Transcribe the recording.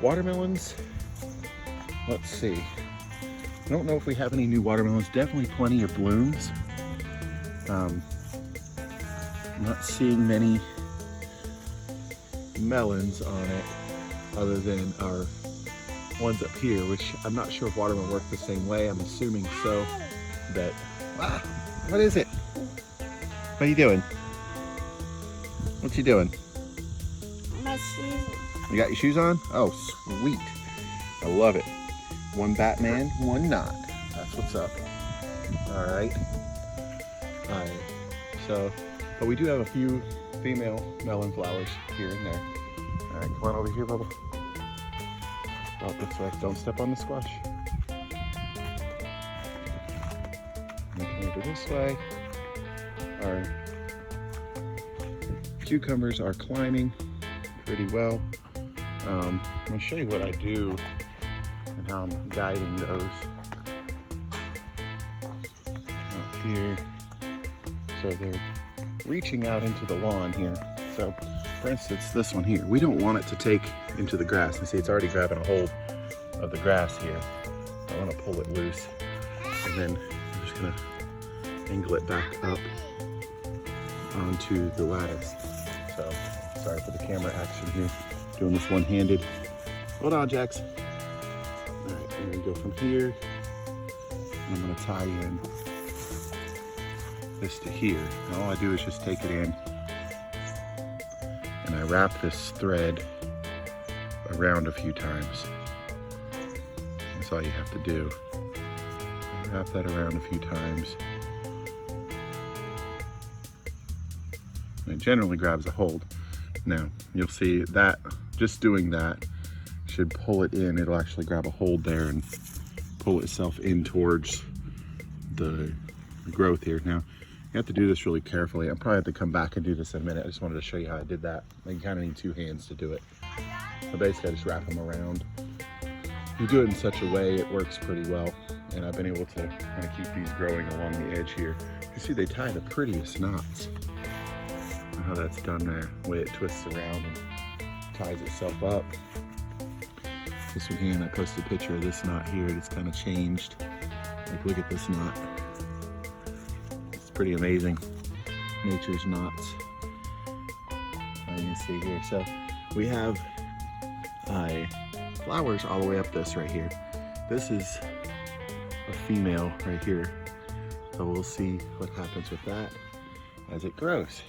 Watermelons, let's see. I don't know if we have any new watermelons. Definitely plenty of blooms. I'm not seeing many melons on it other than our ones up here, which I'm not sure if watermelon work the same way. I'm assuming so. That, what is it? What are you doing? What you doing? My shoes. You got your shoes on? Oh, sweet. I love it. One Batman, one not. That's what's up. All right. So, but we do have a few female melon flowers here and there. All right, come on over here, Bubba. Oh, this way. Don't step on the squash. Come over this way. Our cucumbers are climbing pretty well. I'm going to show you what I do and how I'm guiding those up here. So they're reaching out into the lawn here. So for instance, this one here, we don't want it to take into the grass. You see it's already grabbing a hold of the grass here. I want to pull it loose, and then I'm just going to angle it back up onto the lattice. So sorry for the camera action here. Doing this one-handed. Hold on, Jax. All right, I'm gonna go from here, and I'm gonna tie in this to here. And all I do is just take it in, and I wrap this thread around a few times. That's all you have to do. Wrap that around a few times. And it generally grabs a hold. Now, you'll see that just doing that should pull it in. It'll actually grab a hold there and pull itself in towards the growth here. Now, you have to do this really carefully. I'll probably have to come back and do this in a minute. I just wanted to show you how I did that. You kind of need two hands to do it. So basically, I just wrap them around. You do it in such a way, it works pretty well. And I've been able to kind of keep these growing along the edge here. You see, they tie the prettiest knots. How that's done there, the way it twists around and ties itself up. This weekend I posted a picture of this knot here. It's kind of changed. Like, look at this knot. It's pretty amazing. Nature's knots. You can see here. So we have flowers all the way up this right here. This is a female right here. So we'll see what happens with that as it grows.